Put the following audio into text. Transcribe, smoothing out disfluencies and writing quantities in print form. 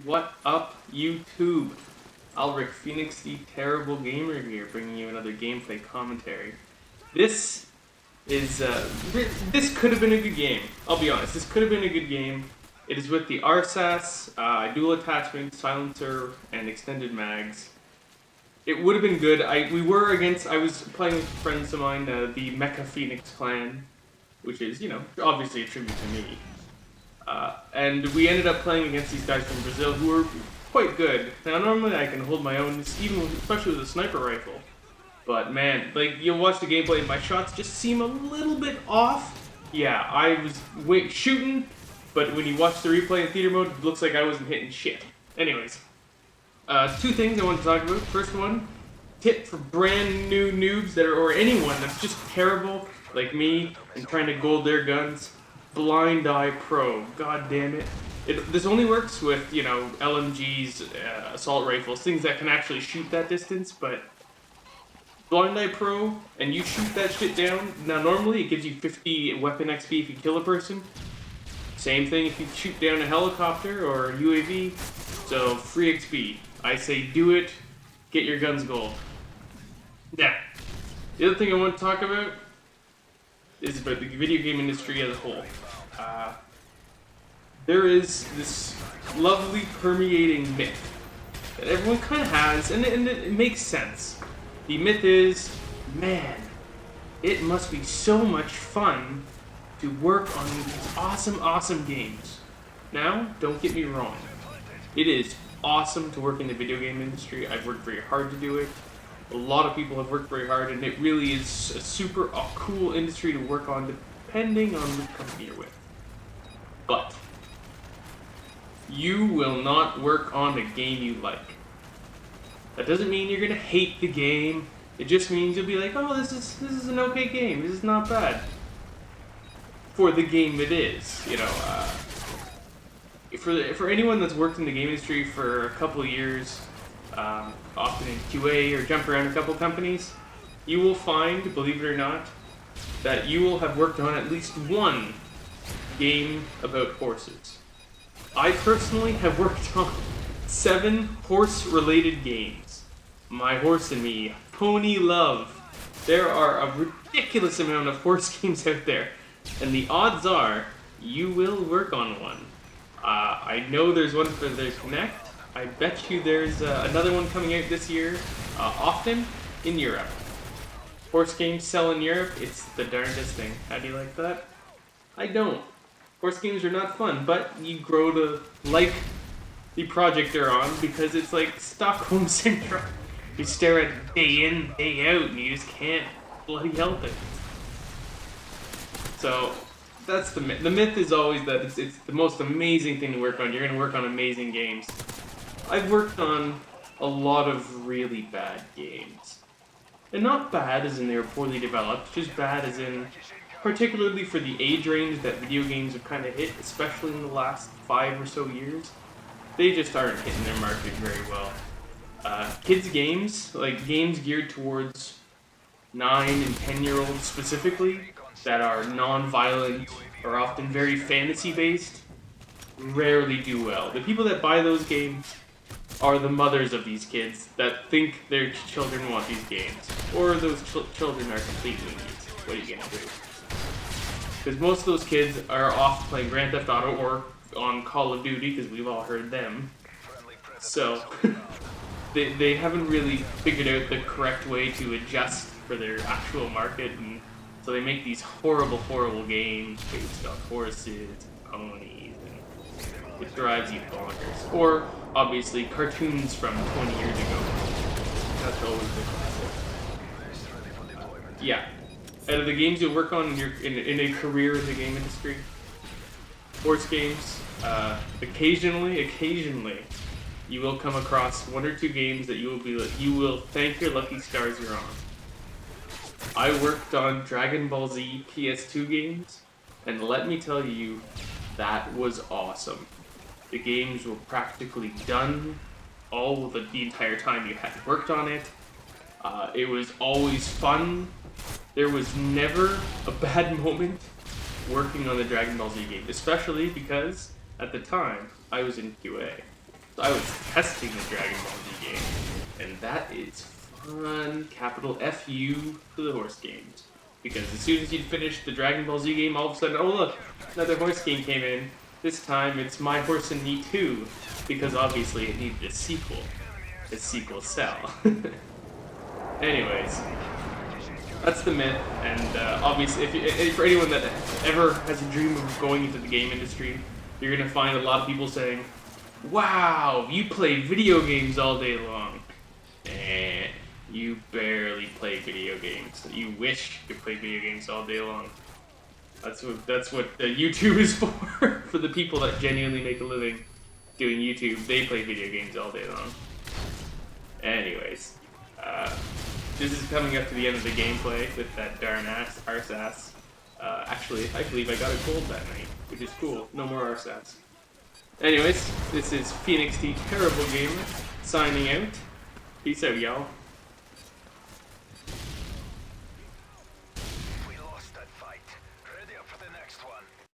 What up, YouTube? Alric Phoenix, the terrible gamer here, bringing you another gameplay commentary. This is, this could have been a good game. I'll be honest, this could have been a good game. It is with the RSAS, dual attachment, silencer, and extended mags. It would have been good. I was playing with friends of mine, the MW3 Phoenix clan, which is, obviously a tribute to me. And we ended up playing against these guys from Brazil who were quite good. Now, normally I can hold my own, especially with a sniper rifle. But man, you'll watch the gameplay and my shots just seem a little bit off. Yeah, I was shooting, but when you watch the replay in theater mode, it looks like I wasn't hitting shit. Anyways, two things I want to talk about. First one, tip for brand new noobs or anyone that's just terrible, like me, and trying to gold their guns. Blind Eye Pro, god damn it. This only works with, LMGs, assault rifles, things that can actually shoot that distance, but Blind Eye Pro, and you shoot that shit down. Now normally it gives you 50 weapon XP if you kill a person. Same thing if you shoot down a helicopter or a UAV, so free XP. I say do it, get your guns gold. Now, the other thing I want to talk about is about the video game industry as a whole. There is this lovely permeating myth that everyone kind of has, and it makes sense. The myth is, man, it must be so much fun to work on these awesome games. Now, don't get me wrong. It is awesome to work in the video game industry. I've worked very hard to do it. A lot of people have worked very hard, and it really is a super cool industry to work on, depending on which company you're with. But you will not work on a game you like. That doesn't mean you're gonna hate the game. It just means you'll be like, oh, this is an okay game. This is not bad for the game it is. For anyone that's worked in the game industry for a couple of years. Often in QA or jump around a couple companies, you will find, believe it or not, that you will have worked on at least one game about horses. I personally have worked on 7 horse-related games. My Horse and Me, Pony Love. There are a ridiculous amount of horse games out there, and the odds are you will work on one. I know there's one for the Connect. I bet you there's another one coming out this year, often in Europe. Horse games sell in Europe, it's the darndest thing. How do you like that? I don't. Horse games are not fun, but you grow to like the project they're on because it's like Stockholm Syndrome. You stare at it day in, day out, and you just can't bloody help it. So, that's the myth. The myth is always that it's the most amazing thing to work on. You're going to work on amazing games. I've worked on a lot of really bad games. And not bad as in they were poorly developed, just bad as in, particularly for the age range that video games have kind of hit, especially in the last 5 or so years, they just aren't hitting their market very well. Kids games, like games geared towards 9 and 10-year-olds specifically, that are non-violent, are often very fantasy-based, rarely do well. The people that buy those games are the mothers of these kids that think their children want these games. Or those children are complete weenies. What are you gonna do? Because most of those kids are off playing Grand Theft Auto or on Call of Duty, because we've all heard them. So, they haven't really figured out the correct way to adjust for their actual market, and so they make these horrible games based on horses and ponies, and it drives you bonkers. Or, obviously, cartoons from 20 years ago. That's always the classic. Yeah. Out of the games you'll work on in a career in the game industry, horse games, occasionally, you will come across 1 or 2 games that you will thank your lucky stars you're on. I worked on Dragon Ball Z PS2 games, and let me tell you, that was awesome. The games were practically done all the entire time you had worked on it. It was always fun. There was never a bad moment working on the Dragon Ball Z game, especially because at the time, I was in QA. So I was testing the Dragon Ball Z game, and that is fun, capital FU for the horse games. Because as soon as you'd finish the Dragon Ball Z game, all of a sudden, oh look, another horse game came in. This time it's My Horse and Me 2, because obviously it needed a sequel. A sequel sell. Anyways, that's the myth, and obviously, if for anyone that ever has a dream of going into the game industry, you're gonna find a lot of people saying, "Wow, you play video games all day long." You barely play video games. You wish you could play video games all day long. That's what YouTube is for the people that genuinely make a living doing YouTube. They play video games all day long. Anyways, this is coming up to the end of the gameplay with that darn arse ass. Actually, I believe I got a gold that night, which is cool. No more arse ass. Anyways, this is Phoenix the Terrible Gamer signing out. Peace out, y'all.